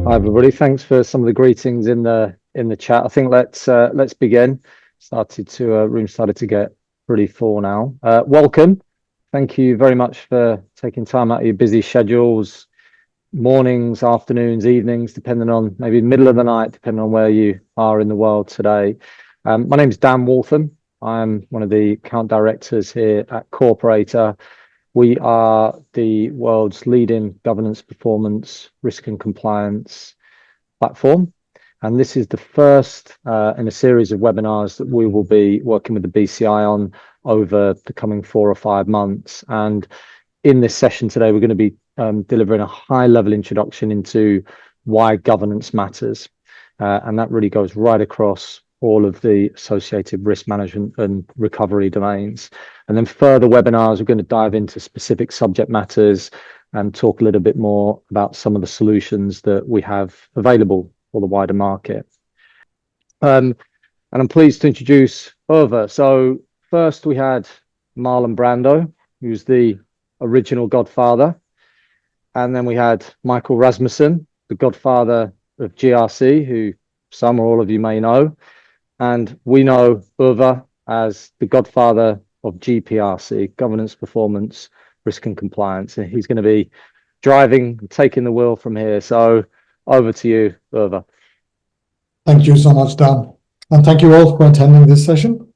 Hi everybody. Thanks for some of the greetings in the chat. I think let's begin. Room started to get pretty full now. Welcome. Thank you very much for taking time out of your busy schedules, mornings, afternoons, evenings, depending on maybe middle of the night, depending on where you are in the world today. My name is Dan Waltham. I'm one of the account directors here at Corporator. We are the world's leading governance, performance, risk and compliance platform. And this is the first in a series of webinars that we will be working with the BCI on over the coming 4 or 5 months. And in this session today, we're going to be delivering a high-level introduction into why governance matters. And that really goes right across all of the associated risk management and recovery domains. And then further webinars, we're going to dive into specific subject matters and talk a little bit more about some of the solutions that we have available for the wider market. And I'm pleased to introduce Ove. So first we had Marlon Brando, who's the original Godfather. And then we had Michael Rasmussen, the Godfather of GRC, who some or all of you may know. And we know Ove as the Godfather of GPRC, Governance, Performance, Risk and Compliance. And he's going to be driving, taking the wheel from here. So over to you, Ove. Thank you so much, Dan. And thank you all for attending this session.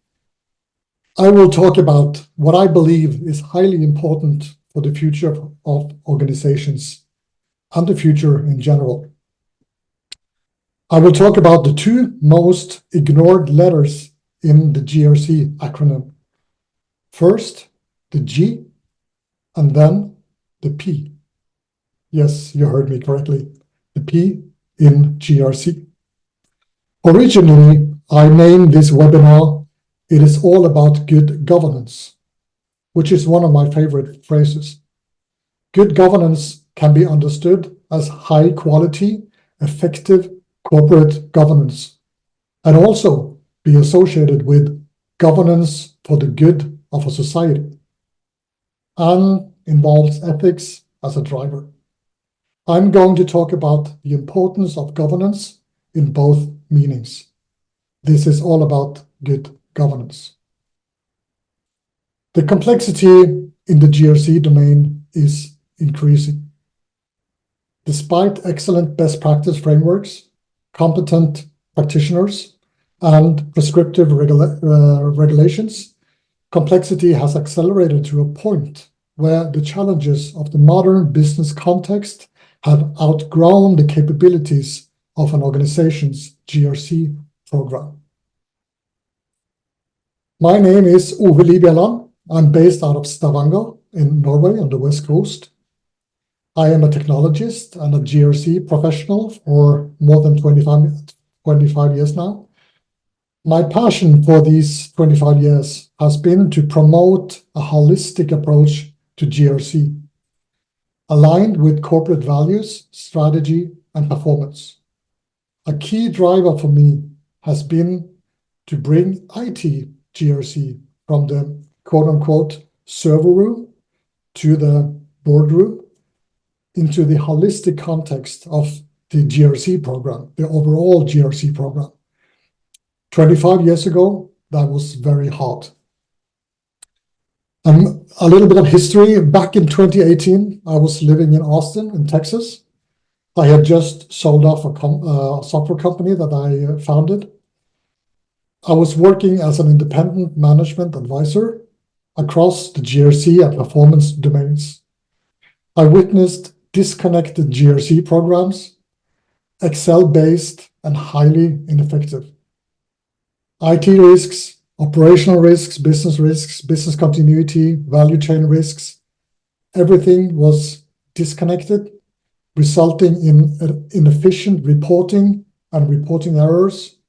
I will talk about what I believe is highly important for the future of organizations and the future in general. I will talk about the 2 most ignored letters in the GRC acronym. First, the G, and then the P. Yes, you heard me correctly. The P in GRC. Originally, I named this webinar, "It is all about good governance," which is one of my favorite phrases. Good governance can be understood as high quality, effective corporate governance, and also be associated with governance for the good of a society, and involves ethics as a driver. I'm going to talk about the importance of governance in both meanings. This is all about good governance. The complexity in the GRC domain is increasing. Despite excellent best practice frameworks, competent practitioners, and prescriptive regulations, complexity has accelerated to a point where the challenges of the modern business context have outgrown the capabilities of an organization's GRC program. My name is Lie-Bjelland. I'm based out of Stavanger in Norway on the West Coast. I am a technologist and a GRC professional for more than 25 years now. My passion for these 25 years has been to promote a holistic approach to GRC, aligned with corporate values, strategy, and performance. A key driver for me has been to bring IT GRC from the quote-unquote server room to the boardroom into the holistic context of the GRC program, the overall GRC program. 25 years ago, that was very hard. A little bit of history. Back in 2018, I was living in Austin, in Texas. I had just sold off a software company that I founded. I was working as an independent management advisor across the GRC and performance domains. I witnessed disconnected GRC programs, Excel-based and highly ineffective. IT risks, operational risks, business continuity, value chain risks, everything was disconnected, resulting in inefficient reporting and reporting errors,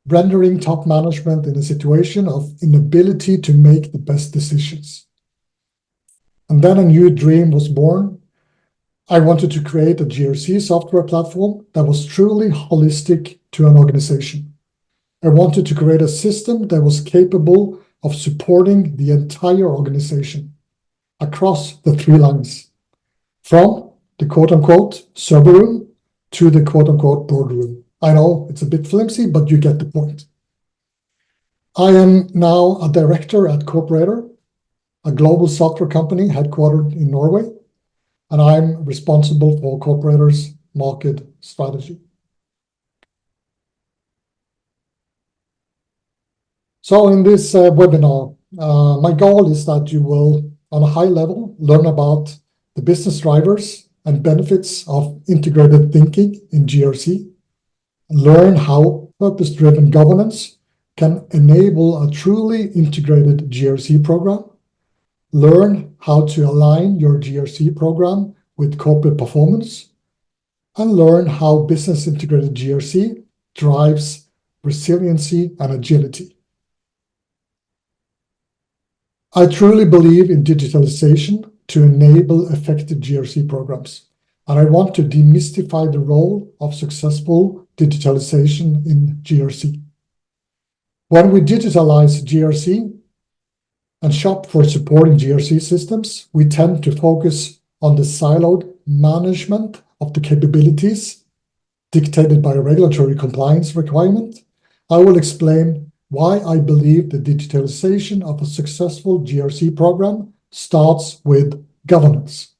rendering top management in a situation of inability to make the best decisions. And then a new dream was born. I wanted to create a GRC software platform that was truly holistic to an organization. I wanted to create a system that was capable of supporting the entire organization across the 3 lines, from the quote-unquote server room to the quote-unquote boardroom. I know it's a bit flimsy, but you get the point. I am now a director at Corporator, a global software company headquartered in Norway, and I'm responsible for Corporator's market strategy. So in this webinar, my goal is that you will, on a high level, learn about the business drivers and benefits of integrated thinking in GRC, learn how purpose-driven governance can enable a truly integrated GRC program, learn how to align your GRC program with corporate performance, and learn how business integrated GRC drives resiliency and agility. I truly believe in digitalization to enable effective GRC programs, and I want to demystify the role of successful digitalization in GRC. When we digitalize GRC and shop for supporting GRC systems, we tend to focus on the siloed management of the capabilities dictated by a regulatory compliance requirement. I will explain why I believe the digitalization of a successful GRC program starts with governance.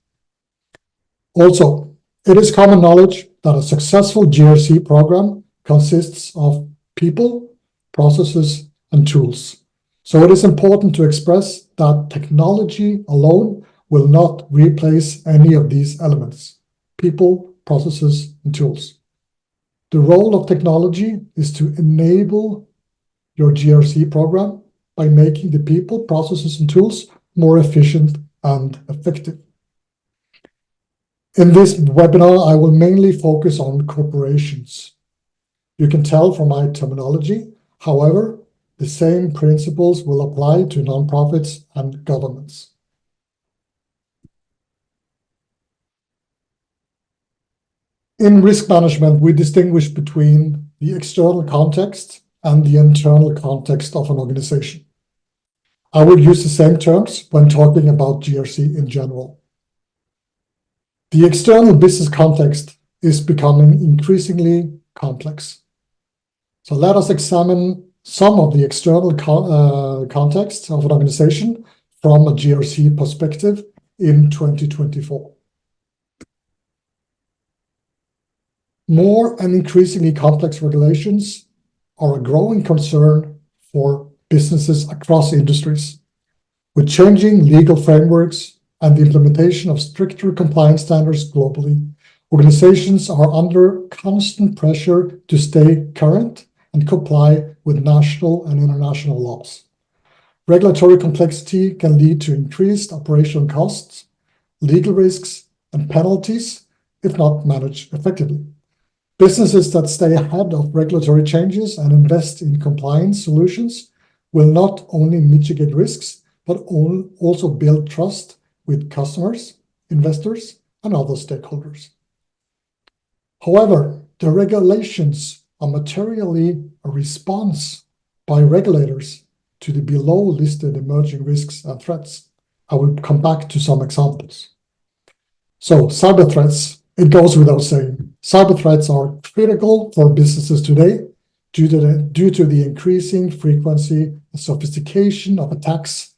Also, it is common knowledge that a successful GRC program consists of people, processes, and tools. So it is important to express that technology alone will not replace any of these elements: people, processes, and tools. The role of technology is to enable your GRC program by making the people, processes, and tools more efficient and effective. In this webinar, I will mainly focus on corporations. You can tell from my terminology. However, the same principles will apply to nonprofits and governments. In risk management, we distinguish between the external context and the internal context of an organization. I will use the same terms when talking about GRC in general. The external business context is becoming increasingly complex. So let us examine some of the external context of an organization from a GRC perspective in 2024. More and increasingly complex regulations are a growing concern for businesses across industries. With changing legal frameworks and the implementation of stricter compliance standards globally, organizations are under constant pressure to stay current and comply with national and international laws. Regulatory complexity can lead to increased operational costs, legal risks, and penalties if not managed effectively. Businesses that stay ahead of regulatory changes and invest in compliance solutions will not only mitigate risks, but also build trust with customers, investors, and other stakeholders. However, the regulations are materially a response by regulators to the below-listed emerging risks and threats. I will come back to some examples. So, cyber threats. It goes without saying, cyber threats are critical for businesses today due to the increasing frequency and sophistication of attacks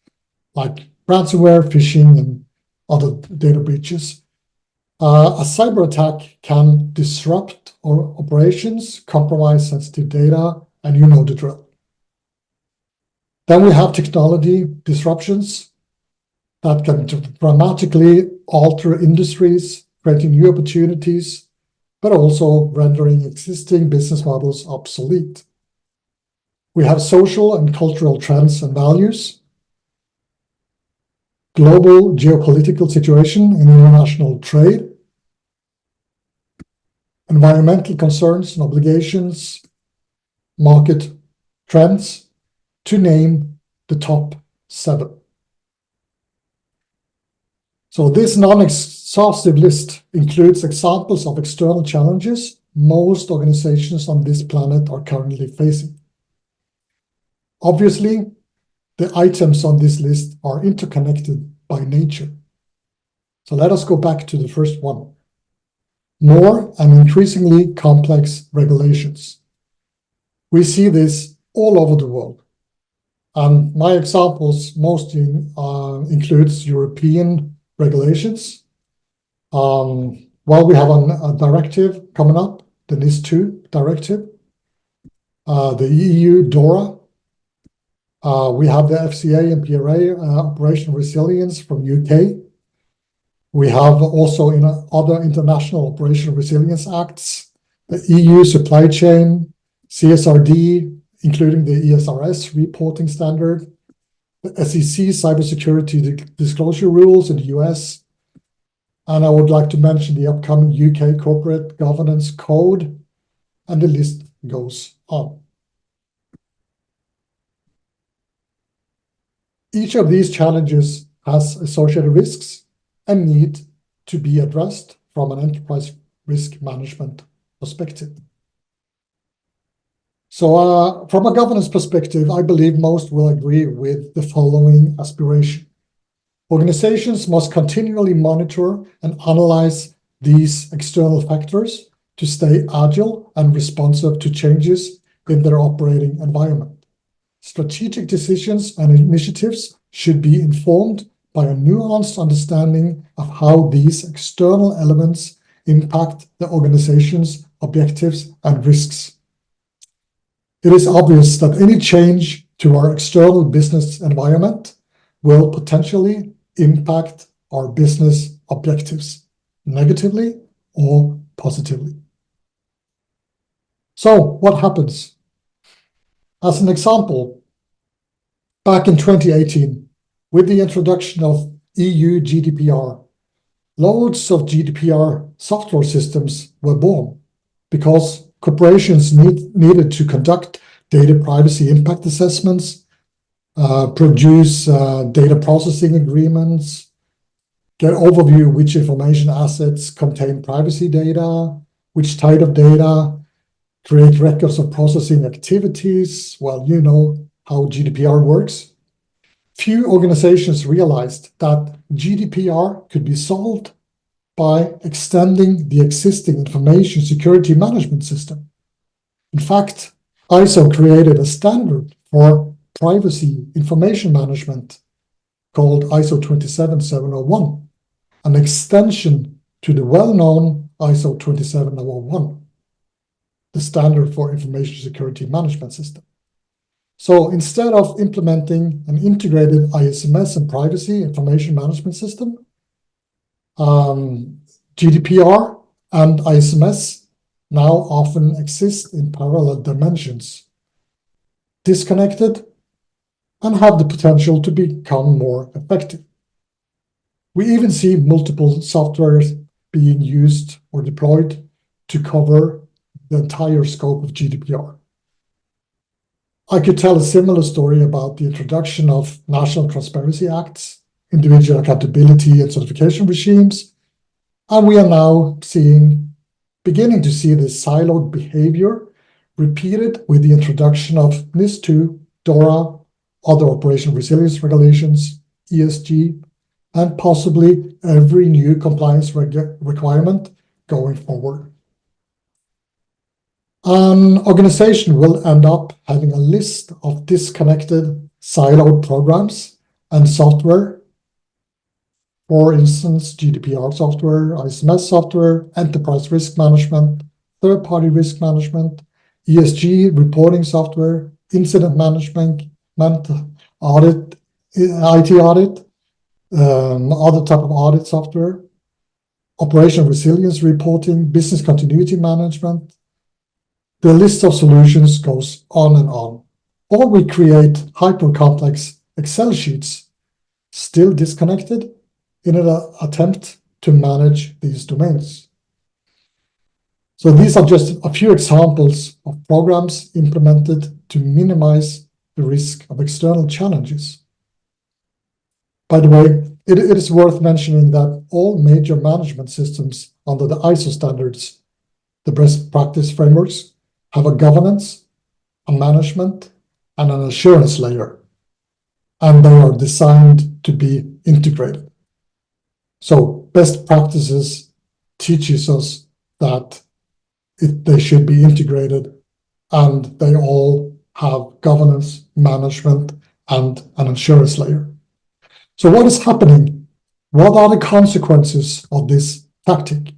like ransomware, phishing, and other data breaches. A cyber attack can disrupt our operations, compromise sensitive data, and you know the drill. Then we have technology disruptions that can dramatically alter industries, creating new opportunities, but also rendering existing business models obsolete. We have social and cultural trends and values, global geopolitical situation in international trade, environmental concerns and obligations, market trends, to name the top 7. So this non-exhaustive list includes examples of external challenges most organizations on this planet are currently facing. Obviously, the items on this list are interconnected by nature. So let us go back to the first one. more and increasingly complex regulations. We see this all over the world. And my examples mostly includes European regulations. Well, we have a directive coming up, the NIS2 directive, the EU DORA. We have the FCA and PRA, Operational Resilience from UK. We have also in other international Operational Resilience Acts, the EU Supply Chain, CSRD, including the ESRS reporting standard, the SEC cybersecurity disclosure rules in the US. And I would like to mention the upcoming UK Corporate Governance Code, and the list goes on. Each of these challenges has associated risks and need to be addressed from an enterprise risk management perspective. So from a governance perspective, I believe most will agree with the following aspiration. Organizations must continually monitor and analyze these external factors to stay agile and responsive to changes in their operating environment. Strategic decisions and initiatives should be informed by a nuanced understanding of how these external elements impact the organization's objectives and risks. It is obvious that any change to our external business environment will potentially impact our business objectives negatively or positively. So what happens? As an example, back in 2018, with the introduction of EU GDPR, loads of GDPR software systems were born because corporations needed to conduct data privacy impact assessments, produce data processing agreements, get overview which information assets contain privacy data, which type of data, create records of processing activities. Well, you know how GDPR works. Few organizations realized that GDPR could be solved by extending the existing information security management system. In fact, ISO created a standard for privacy information management called ISO 27701, an extension to the well-known ISO 27001, the standard for information security management system. So instead of implementing an integrated ISMS and privacy information management system, GDPR and ISMS now often exist in parallel dimensions, disconnected, and have the potential to become more effective. We even see multiple softwares being used or deployed to cover the entire scope of GDPR. I could tell a similar story about the introduction of National Transparency Acts, individual accountability and certification regimes, and we are now beginning to see this siloed behavior repeated with the introduction of NIS2, DORA, other operational resilience regulations, ESG, and possibly every new compliance requirement going forward. An organization will end up having a list of disconnected, siloed programs and software. For instance, GDPR software, ISMS software, enterprise risk management, third-party risk management, ESG reporting software, incident management, audit, IT audit, other type of audit software, operational resilience reporting, business continuity management. The list of solutions goes on and on. Or we create hyper-complex Excel sheets, still disconnected, in an attempt to manage these domains. So these are just a few examples of programs implemented to minimize the risk of external challenges. By the way, it is worth mentioning that all major management systems under the ISO standards, the best practice frameworks, have a governance, a management, and an assurance layer, and they are designed to be integrated. So best practices teaches us that they should be integrated, and they all have governance, management, and an assurance layer. So what is happening? What are the consequences of this tactic?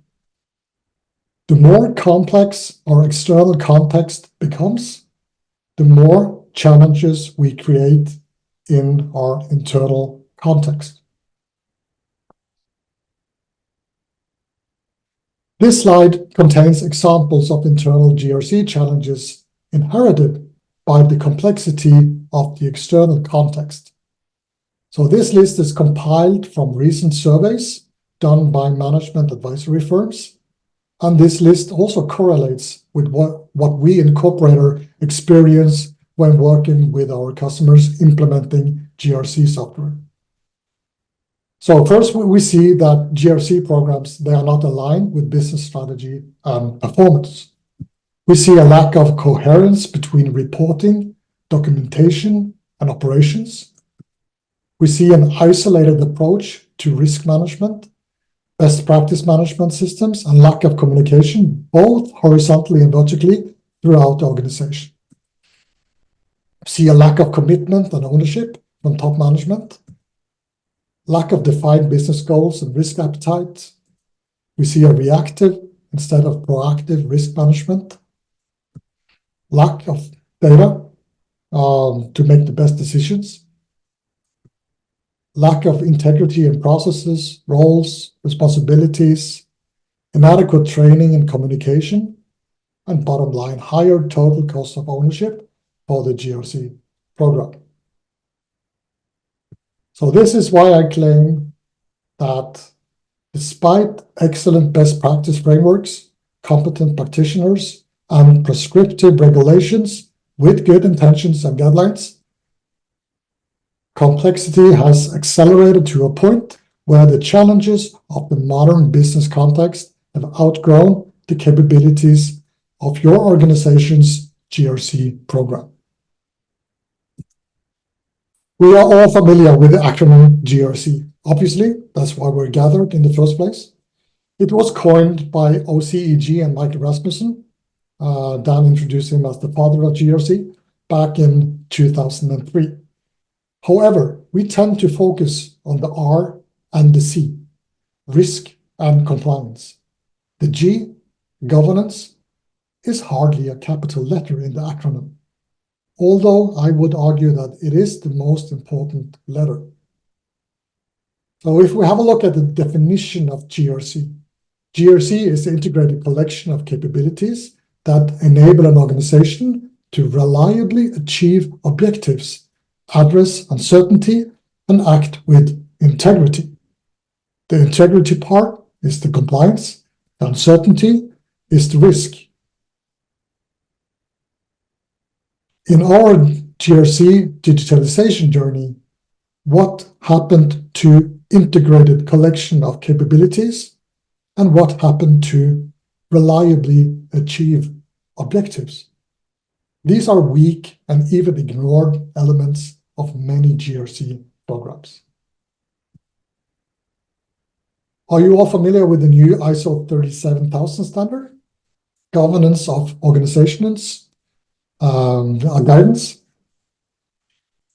The more complex our external context becomes, the more challenges we create in our internal context. This slide contains examples of internal GRC challenges inherited by the complexity of the external context. So this list is compiled from recent surveys done by management advisory firms, and this list also correlates with what we in Corporator experience when working with our customers implementing GRC software. So first, we see that GRC programs, they are not aligned with business strategy and performance. We see a lack of coherence between reporting, documentation, and operations. We see an isolated approach to risk management, best practice management systems, and lack of communication, both horizontally and vertically throughout the organization. We see a lack of commitment and ownership from top management, lack of defined business goals and risk appetite. We see a reactive instead of proactive risk management, lack of data to make the best decisions, lack of integrity in processes, roles, responsibilities, inadequate training and communication, and bottom line, higher total cost of ownership for the GRC program. So this is why I claim that despite excellent best practice frameworks, competent practitioners, and prescriptive regulations with good intentions and guidelines, complexity has accelerated to a point where the challenges of the modern business context have outgrown the capabilities of your organization's GRC program. We are all familiar with the acronym GRC. Obviously, that's why we're gathered in the first place. It was coined by OCEG and Michael Rasmussen. Dan introduced him as the father of GRC back in 2003. However, we tend to focus on the R and the C, risk and compliance. The G, governance, is hardly a capital letter in the acronym, although I would argue that it is the most important letter. So if we have a look at the definition of GRC, GRC is the integrated collection of capabilities that enable an organization to reliably achieve objectives, address uncertainty, and act with integrity. The integrity part is the compliance, the uncertainty is the risk. In our GRC digitalization journey, what happened to integrated collection of capabilities and what happened to reliably achieve objectives? These are weak and even ignored elements of many GRC programs. Are you all familiar with the new ISO 37000 standard? Governance of organizations guidance.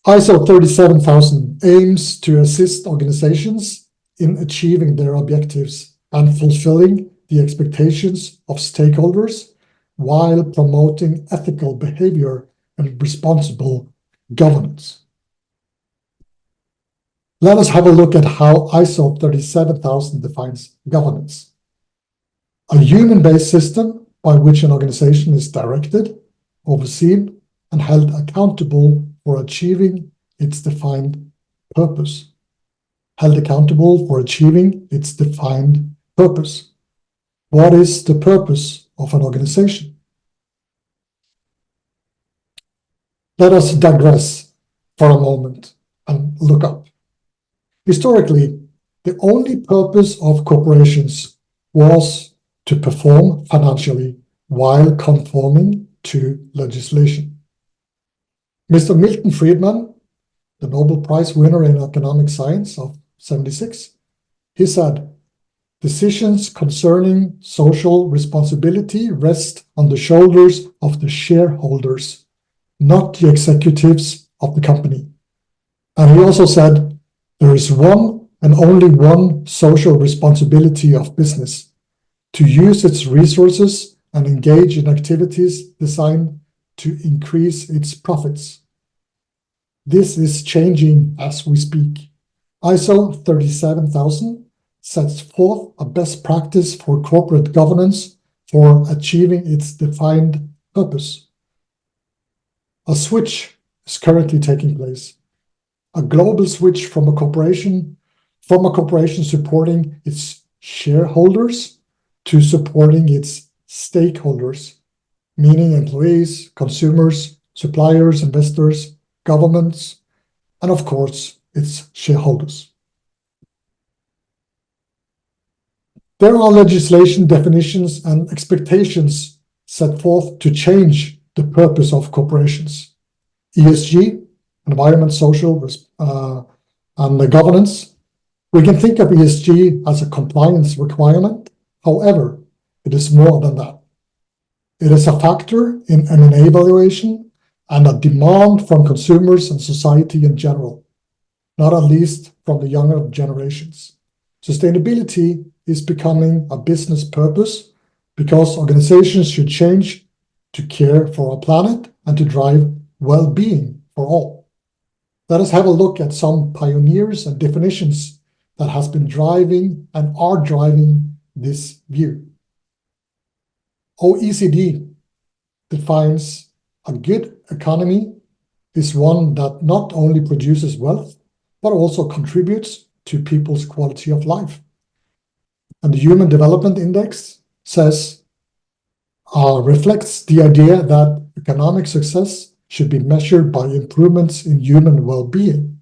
ISO 37000 aims to assist organizations in achieving their objectives and fulfilling the expectations of stakeholders while promoting ethical behavior and responsible governance. Let us have a look at how ISO 37000 defines governance. A human-based system by which an organization is directed, overseen, and held accountable for achieving its defined purpose. Held accountable for achieving its defined purpose. What is the purpose of an organization? Let us digress for a moment and look up. Historically, the only purpose of corporations was to perform financially while conforming to legislation. Mr. Milton Friedman, the Nobel Prize winner in economic science of '76, he said, Decisions concerning social responsibility rest on the shoulders of the shareholders, not the executives of the company. And he also said, there is one and only one social responsibility of business: to use its resources and engage in activities designed to increase its profits. This is changing as we speak. ISO 37000 sets forth a best practice for corporate governance for achieving its defined purpose. A switch is currently taking place. A global switch from a corporation supporting its shareholders to supporting its stakeholders, meaning employees, consumers, suppliers, investors, governments, and of course, its shareholders. There are legislation definitions and expectations set forth to change the purpose of corporations. ESG, environment, social, and the governance. We can think of ESG as a compliance requirement. However, it is more than that. It is a factor in M&A evaluation and a demand from consumers and society in general, not at least from the younger generations. Sustainability is becoming a business purpose because organizations should change to care for our planet and to drive well-being for all. Let us have a look at some pioneers and definitions that has been driving and are driving this view. OECD defines a good economy is one that not only produces wealth, but also contributes to people's quality of life. And the Human Development Index reflects the idea that economic success should be measured by improvements in human well-being.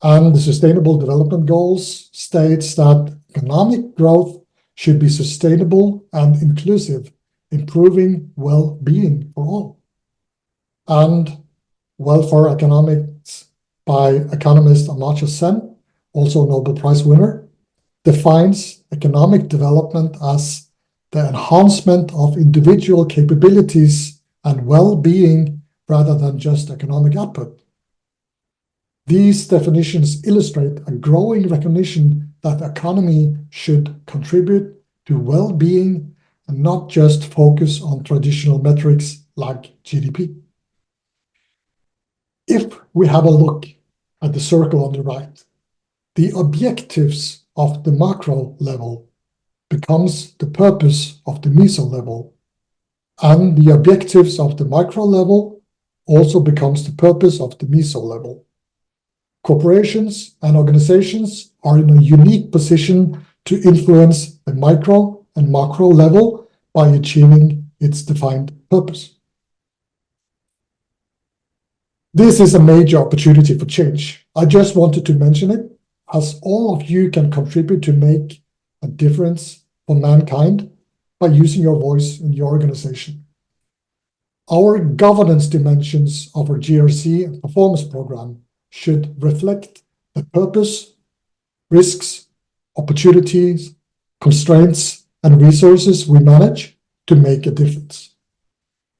And the Sustainable Development Goals states that economic growth should be sustainable and inclusive, improving well-being for all. And welfare economics by economist Amartya Sen, also Nobel Prize winner, defines economic development as the enhancement of individual capabilities and well-being rather than just economic output. These definitions illustrate a growing recognition that the economy should contribute to well-being and not just focus on traditional metrics like GDP. If we have a look at the circle on the right, the objectives of the macro level becomes the purpose of the meso level, and the objectives of the micro level also becomes the purpose of the meso level. Corporations and organizations are in a unique position to influence the micro and macro level by achieving its defined purpose. This is a major opportunity for change. I just wanted to mention it, as all of you can contribute to make a difference for mankind by using your voice in your organization. Our governance dimensions of our GRC and performance program should reflect the purpose, risks, opportunities, constraints, and resources we manage to make a difference.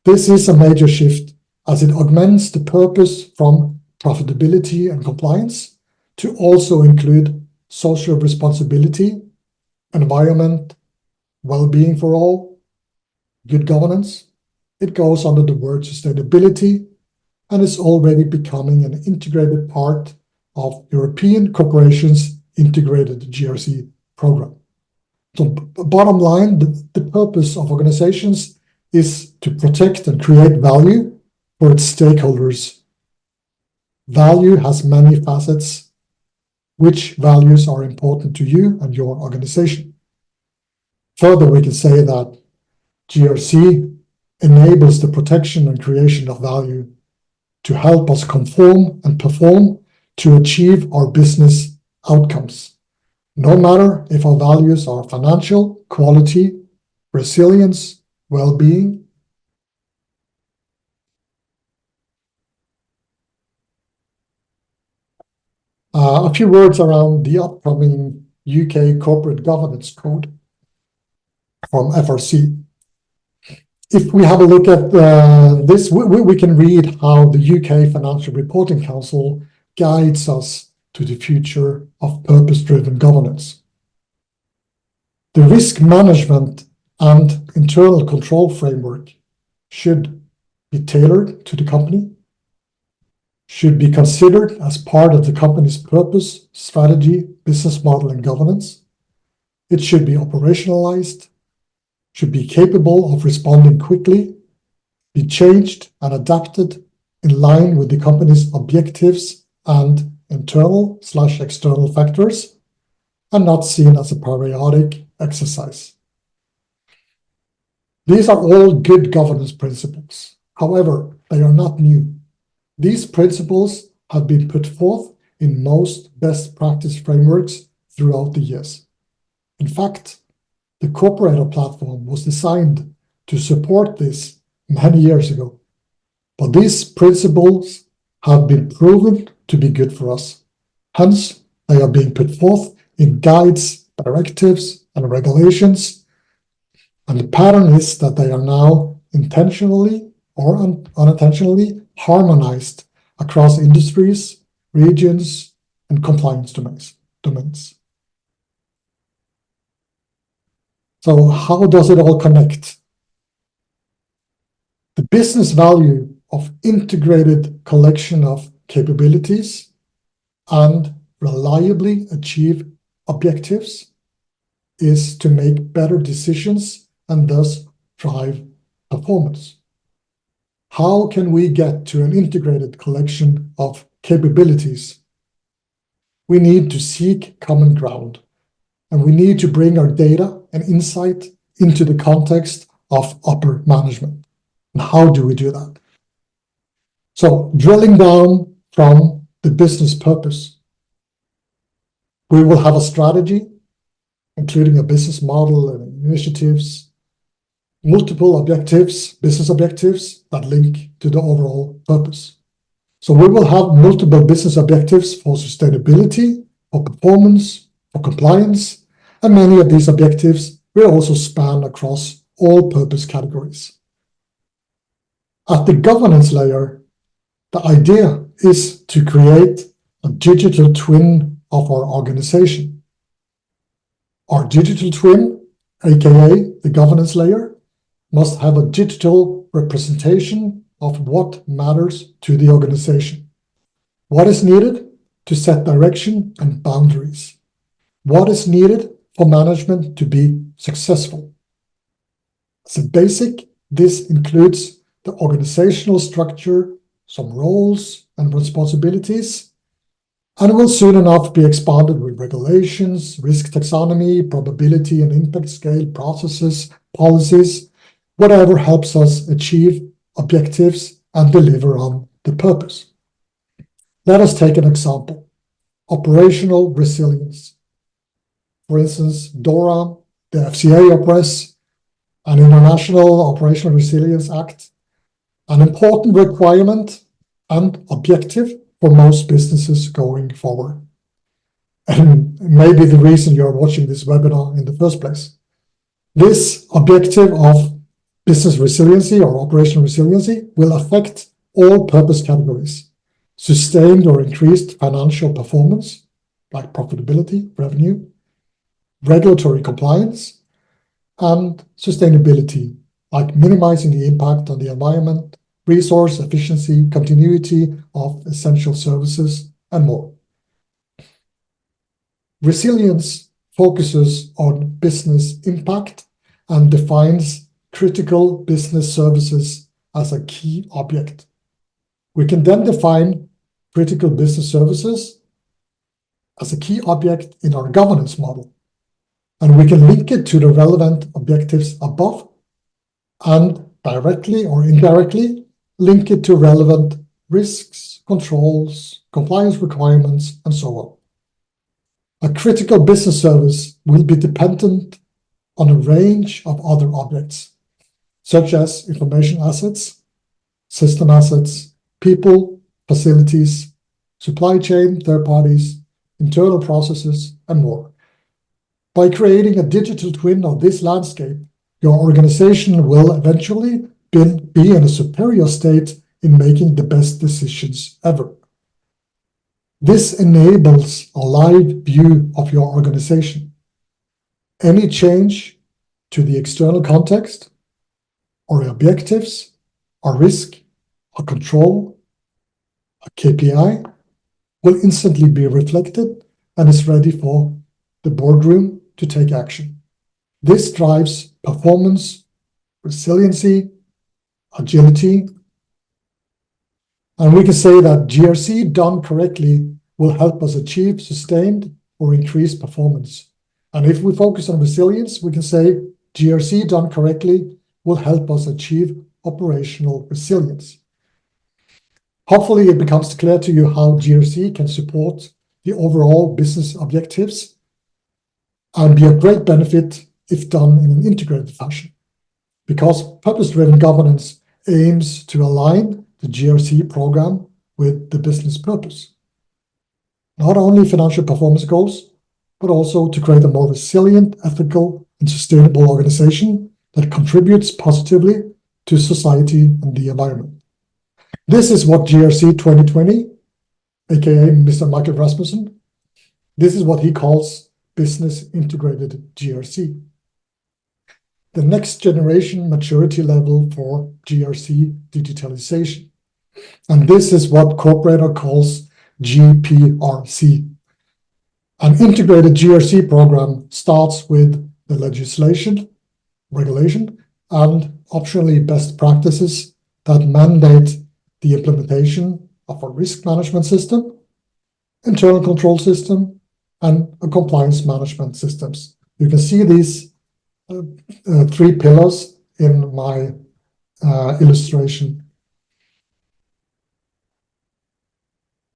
This is a major shift as it augments the purpose from profitability and compliance to also include social responsibility, environment, well-being for all, good governance. It goes under the word sustainability and is already becoming an integrated part of European corporations' integrated GRC program. So bottom line, the purpose of organizations is to protect and create value for its stakeholders. Value has many facets. Which values are important to you and your organization? Further, we can say that GRC enables the protection and creation of value to help us conform and perform to achieve our business outcomes, no matter if our values are financial, quality, resilience, well-being. A few words around the upcoming UK Corporate Governance Code from FRC. If we have a look at this, we can read how the UK Financial Reporting Council guides us to the future of purpose-driven governance. The risk management and internal control framework should be tailored to the company, should be considered as part of the company's purpose, strategy, business model, and governance. It should be operationalized, should be capable of responding quickly, be changed and adapted in line with the company's objectives and internal/external factors, and not seen as a periodic exercise. These are all good governance principles. However, they are not new. These principles have been put forth in most best practice frameworks throughout the years. In fact, the Corporator platform was designed to support this many years ago, but these principles have been proven to be good for us. Hence, they are being put forth in guides, directives, and regulations, and the pattern is that they are now intentionally or unintentionally harmonized across industries, regions, and compliance domains. So how does it all connect? The business value of integrated collection of capabilities and reliably achieve objectives is to make better decisions and thus drive performance. How can we get to an integrated collection of capabilities? We need to seek common ground, and we need to bring our data and insight into the context of upper management. And how do we do that? So, drilling down from the business purpose, we will have a strategy, including a business model and initiatives, multiple objectives, business objectives that link to the overall purpose. So we will have multiple business objectives for sustainability, for performance, for compliance, and many of these objectives will also span across all purpose categories. At the governance layer, the idea is to create a digital twin of our organization. Our digital twin, aka the governance layer, must have a digital representation of what matters to the organization. What is needed to set direction and boundaries? What is needed for management to be successful? As a basic, this includes the organizational structure, some roles and responsibilities, and it will soon enough be expanded with regulations, risk taxonomy, probability and impact scale, processes, policies, whatever helps us achieve objectives and deliver on the purpose. Let us take an example. Operational resilience. For instance, DORA, the FCA operates an International Operational Resilience Act, an important requirement and objective for most businesses going forward. And maybe the reason you're watching this webinar in the first place. This objective of business resiliency or operational resiliency will affect all purpose categories: sustained or increased financial performance, like profitability, revenue, regulatory compliance, and sustainability, like minimizing the impact on the environment, resource efficiency, continuity of essential services, and more. Resilience focuses on business impact and defines critical business services as a key object. We can then define critical business services as a key object in our governance model, and we can link it to the relevant objectives above and directly or indirectly link it to relevant risks, controls, compliance requirements, and so on. A critical business service will be dependent on a range of other objects, such as information assets, system assets, people, facilities, supply chain, third parties, internal processes, and more. By creating a digital twin of this landscape, your organization will eventually be in a superior state in making the best decisions ever. This enables a live view of your organization. Any change to the external context, or objectives, or risk, or control, a KPI, will instantly be reflected and is ready for the boardroom to take action. This drives performance, resiliency, agility, and we can say that GRC done correctly will help us achieve sustained or increased performance. And if we focus on resilience, we can say GRC done correctly will help us achieve operational resilience. Hopefully it becomes clear to you how GRC can support the overall business objectives and be a great benefit if done in an integrated fashion. Because purpose-driven governance aims to align the GRC program with the business purpose. Not only financial performance goals, but also to create a more resilient, ethical, and sustainable organization that contributes positively to society and the environment. This is what GRC 2020, aka Mr. Michael Rasmussen, this is what he calls business integrated GRC. The next generation maturity level for GRC digitalization. And this is what Corporator calls GPRC. An integrated GRC program starts with the legislation, regulation, and optionally best practices that mandate the implementation of a risk management system, internal control system, and a compliance management systems. You can see these three pillars in my illustration.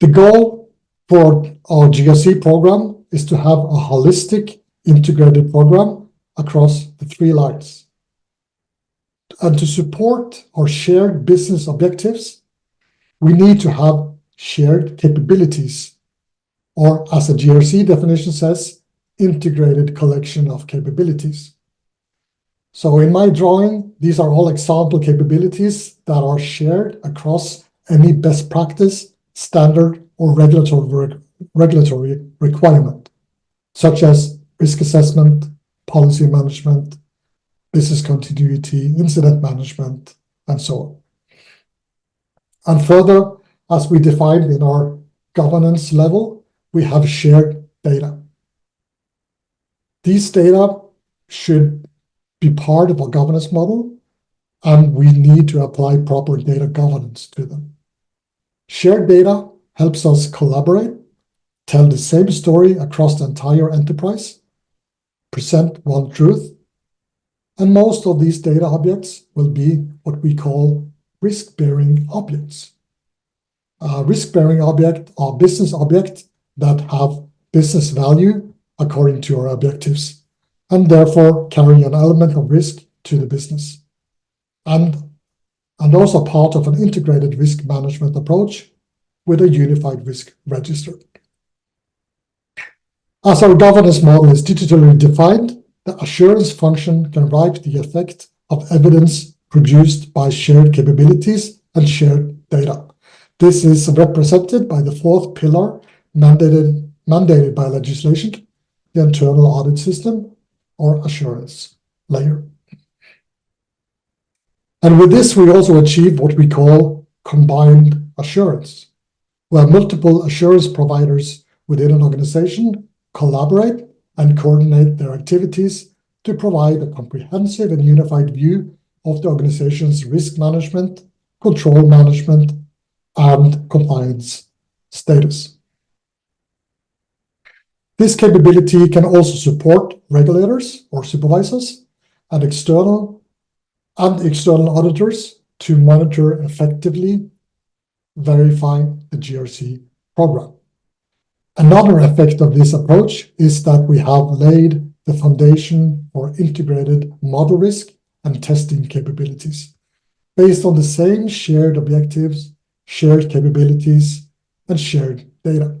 The goal for our GRC program is to have a holistic, integrated program across the three lines. And to support our shared business objectives, we need to have shared capabilities, or as a GRC definition says, integrated collection of capabilities. So in my drawing, these are all example capabilities that are shared across any best practice, standard, or regulatory requirement, such as risk assessment, policy management, business continuity, incident management, and so on. And further, as we defined in our governance level, we have shared data. These data should be part of our governance model, and we need to apply proper data governance to them. Shared data helps us collaborate, tell the same story across the entire enterprise, present one truth, and most of these data objects will be what we call risk-bearing objects. Risk-bearing objects are business objects that have business value according to our objectives, and therefore carry an element of risk to the business. And those are part of an integrated risk management approach with a unified risk register. As our governance model is digitally defined, the assurance function can write the effect of evidence produced by shared capabilities and shared data. This is represented by the fourth pillar mandated by legislation, the internal audit system, or assurance layer. And with this, we also achieve what we call combined assurance, where multiple assurance providers within an organization collaborate and coordinate their activities to provide a comprehensive and unified view of the organization's risk management, control management, and compliance status. This capability can also support regulators or supervisors and external auditors to monitor effectively, verify the GRC program. Another effect of this approach is that we have laid the foundation for integrated model risk and testing capabilities based on the same shared objectives, shared capabilities, and shared data.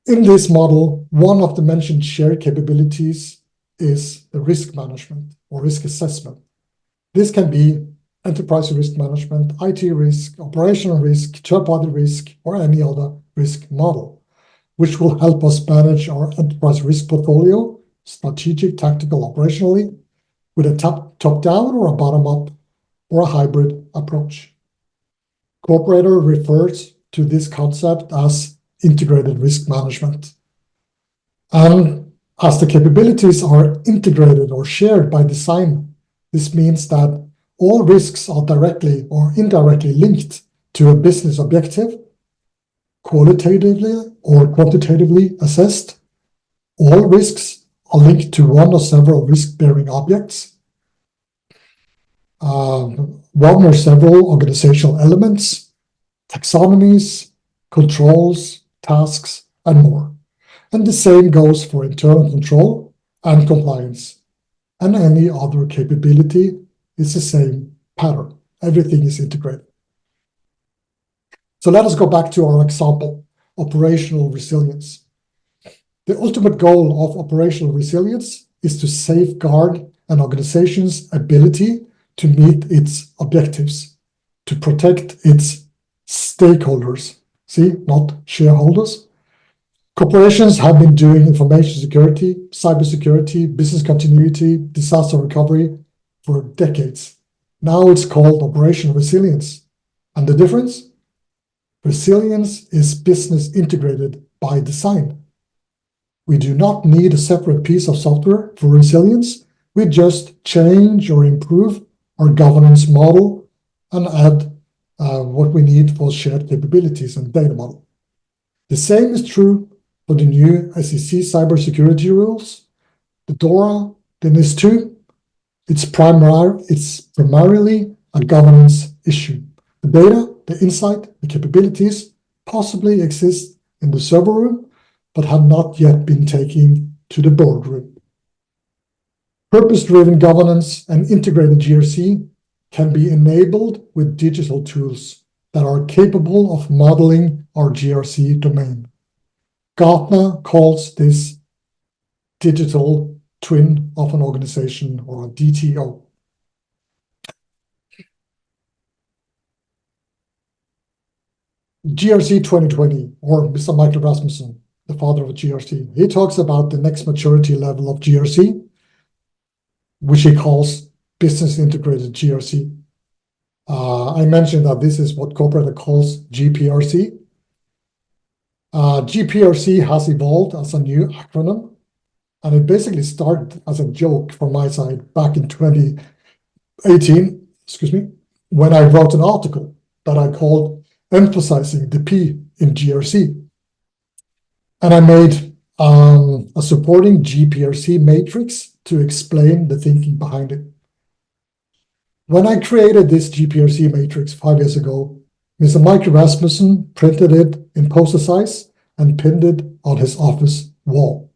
In this model, one of the mentioned shared capabilities is the risk management or risk assessment. This can be enterprise risk management, IT risk, operational risk, third-party risk, or any other risk model, which will help us manage our enterprise risk portfolio, strategic, tactical, operationally, with a top-down or a bottom-up or a hybrid approach. Corporator refers to this concept as integrated risk management. And as the capabilities are integrated or shared by design, this means that all risks are directly or indirectly linked to a business objective, qualitatively or quantitatively assessed. All risks are linked to one or several risk-bearing objects, one or several organizational elements, taxonomies, controls, tasks, and more. And the same goes for internal control and compliance. And any other capability is the same pattern. Everything is integrated. So let us go back to our example, operational resilience. The ultimate goal of operational resilience is to safeguard an organization's ability to meet its objectives, to protect its stakeholders. See, not shareholders. Corporations have been doing information security, cybersecurity, business continuity, disaster recovery for decades. Now it's called operational resilience. And the difference? Resilience is business integrated by design. We do not need a separate piece of software for resilience. We just change or improve our governance model and add what we need for shared capabilities and data model. The same is true for the new SEC cybersecurity rules, the DORA, the NIS2. It's primarily a governance issue. The data, the insight, the capabilities possibly exist in the server room, but have not yet been taken to the boardroom. Purpose-driven governance and integrated GRC can be enabled with digital tools that are capable of modeling our GRC domain. Gartner calls this digital twin of an organization, or a DTO. GRC 2020, or Mr. Michael Rasmussen, the father of GRC, he talks about the next maturity level of GRC, which he calls business integrated GRC. I mentioned that this is what Corporator calls GPRC. GPRC has evolved as a new acronym, and it basically started as a joke from my side back in 2018, when I wrote an article that I called Emphasizing the P in GRC. And I made a supporting GPRC matrix to explain the thinking behind it. When I created this GPRC matrix 5 years ago, Mr. Michael Rasmussen printed it in poster size and pinned it on his office wall.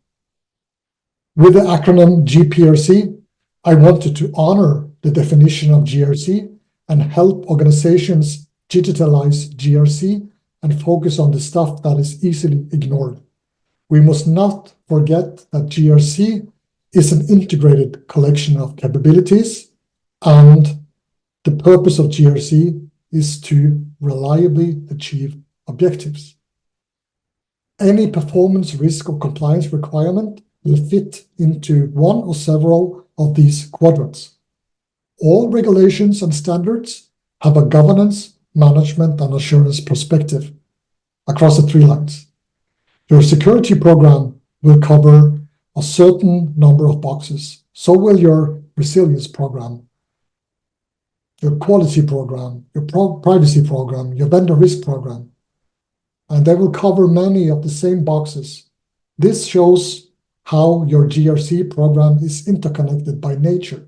With the acronym GPRC, I wanted to honor the definition of GRC and help organizations digitalize GRC and focus on the stuff that is easily ignored. We must not forget that GRC is an integrated collection of capabilities, and the purpose of GRC is to reliably achieve objectives. Any performance, risk, or compliance requirement will fit into one or several of these quadrants. All regulations and standards have a governance, management, and assurance perspective across the 3 lines. Your security program will cover a certain number of boxes. So will your resilience program, your quality program, your privacy program, your vendor risk program. And they will cover many of the same boxes. This shows how your GRC program is interconnected by nature.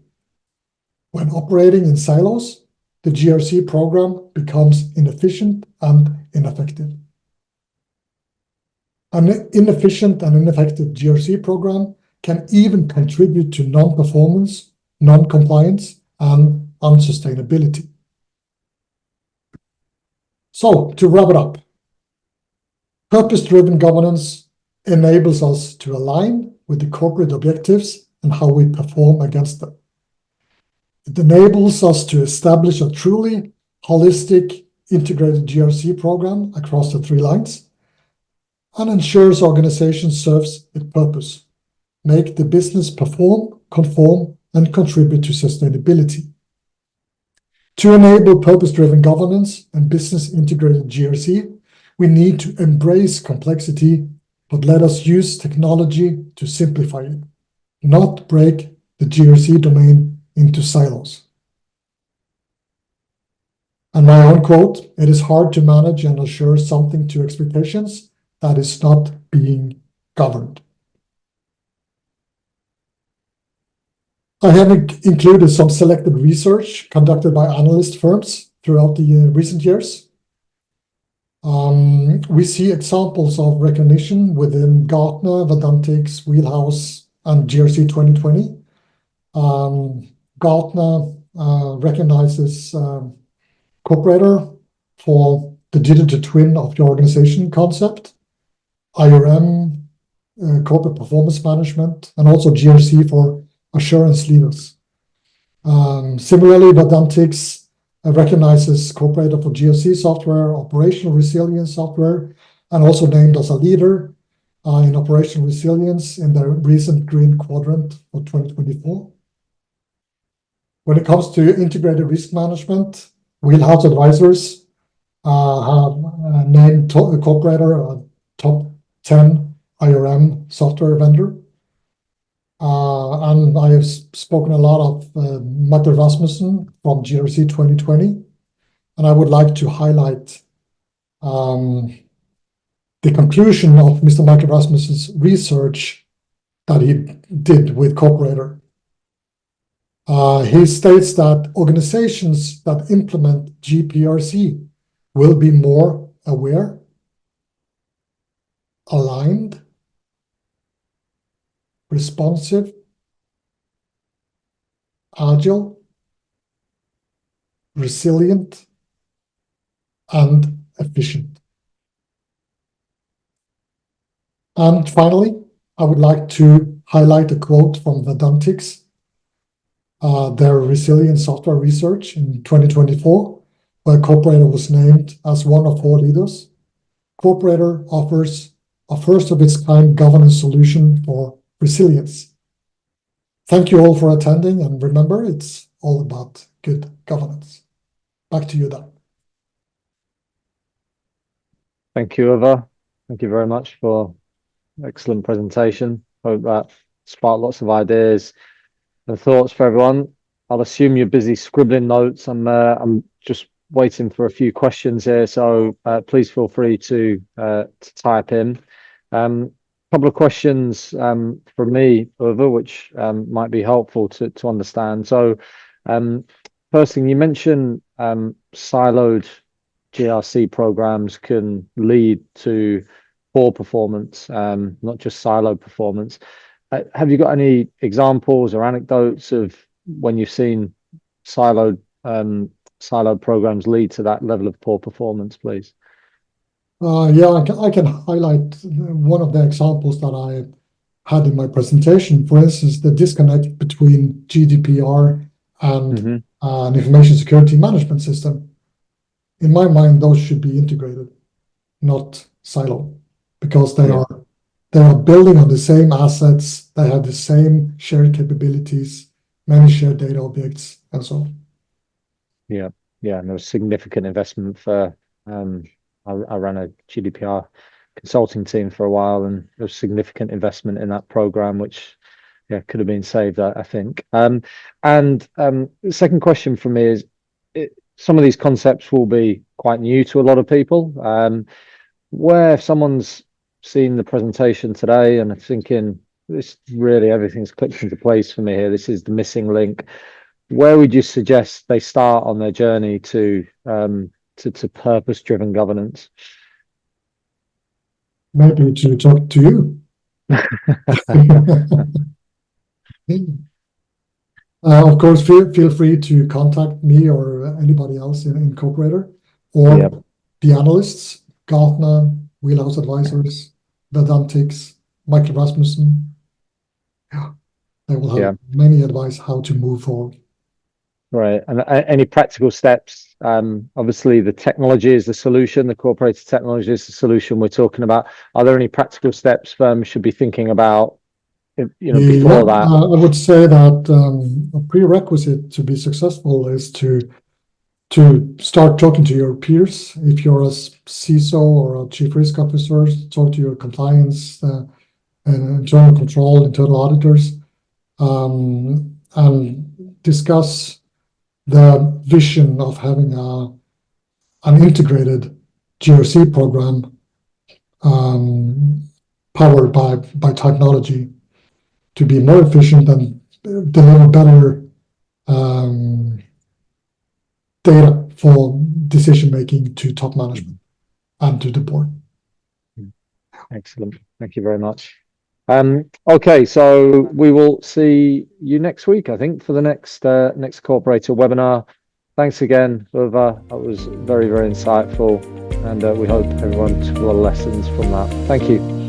When operating in silos, the GRC program becomes inefficient and ineffective. An inefficient and ineffective GRC program can even contribute to non-performance, non-compliance, and unsustainability. So, to wrap it up, purpose-driven governance enables us to align with the corporate objectives and how we perform against them. It enables us to establish a truly holistic, integrated GRC program across the 3 lines and ensures organization serves its purpose, make the business perform, conform, and contribute to sustainability. To enable purpose-driven governance and business-integrated GRC, we need to embrace complexity, but let us use technology to simplify it, not break the GRC domain into silos. And my own quote, "It is hard to manage and assure something to expectations that is not being governed." I have included some selected research conducted by analyst firms throughout the recent years. We see examples of recognition within Gartner, Vedantics, Wheelhouse, and GRC 2020. Gartner recognizes Corporator for the digital twin of the organization concept, IRM, corporate performance management, and also GRC for assurance leaders. Similarly, Vedantics recognizes Corporator for GRC software, operational resilience software, and also named as a leader in operational resilience in the recent Green Quadrant for 2024. When it comes to integrated risk management, Wheelhouse Advisors have named Corporator a top 10 IRM software vendor. And I have spoken a lot of Michael Rasmussen from GRC 2020, and I would like to highlight the conclusion of Mr. Michael Rasmussen's research that he did with Corporator. He states that organizations that implement GPRC will be more aware, aligned, responsive, agile, resilient, and efficient. And finally, I would like to highlight a quote from Vedantics, their resilience software research in 2024, where Corporator was named as one of 4 leaders. Corporator offers a first-of-its-kind governance solution for resilience. Thank you all for attending, and remember, it's all about good governance. Back to you, Dan. Thank you, Eva. Thank you very much for excellent presentation. Hope that sparked lots of ideas and thoughts for everyone. I'll assume you're busy scribbling notes. I'm just waiting for a few questions here, so please feel free to type in. Couple of questions from me, Eva, which might be helpful to understand. So, first thing, you mentioned siloed GRC programs can lead to poor performance, not just siloed performance. Have you got any examples or anecdotes of when you've seen siloed programs lead to that level of poor performance, please? Yeah, I can highlight one of the examples that I had in my presentation. For instance, the disconnect between GDPR and an information security management system. In my mind, those should be integrated, not siloed, because they are building on the same assets, they have the same shared capabilities, many shared data objects, and so on. Yeah, and there was significant investment for I ran a GDPR consulting team for a while, and there was significant investment in that program, which could have been saved, I think. The second question for me is, some of these concepts will be quite new to a lot of people. Where if someone's seen the presentation today and are thinking, this really, everything's clicked into place for me here, this is the missing link, where would you suggest they start on their journey to purpose-driven governance? Maybe to talk to you. Of course, feel free to contact me or anybody else in Corporator, or the analysts, Gartner, Wheelhouse Advisors, Vedantix, Michael Rasmussen. Yeah, they will have many advice how to move forward. Right. And any practical steps? Obviously, the technology is the solution. The cooperative technology is the solution we're talking about. Are there any practical steps firms should be thinking about, before that? I would say that a prerequisite to be successful is to start talking to your peers. If you're a CISO or a chief risk officer, talk to your compliance and internal control, internal auditors, and discuss the vision of having an integrated GRC program powered by technology to be more efficient and deliver better data for decision making to top management and to the board. Excellent. Thank you very much. Okay, so we will see you next week, I think, for the next Cooperator webinar. Thanks again, Ulva. That was very, very insightful, and we hope everyone took a lot of lessons from that. Thank you.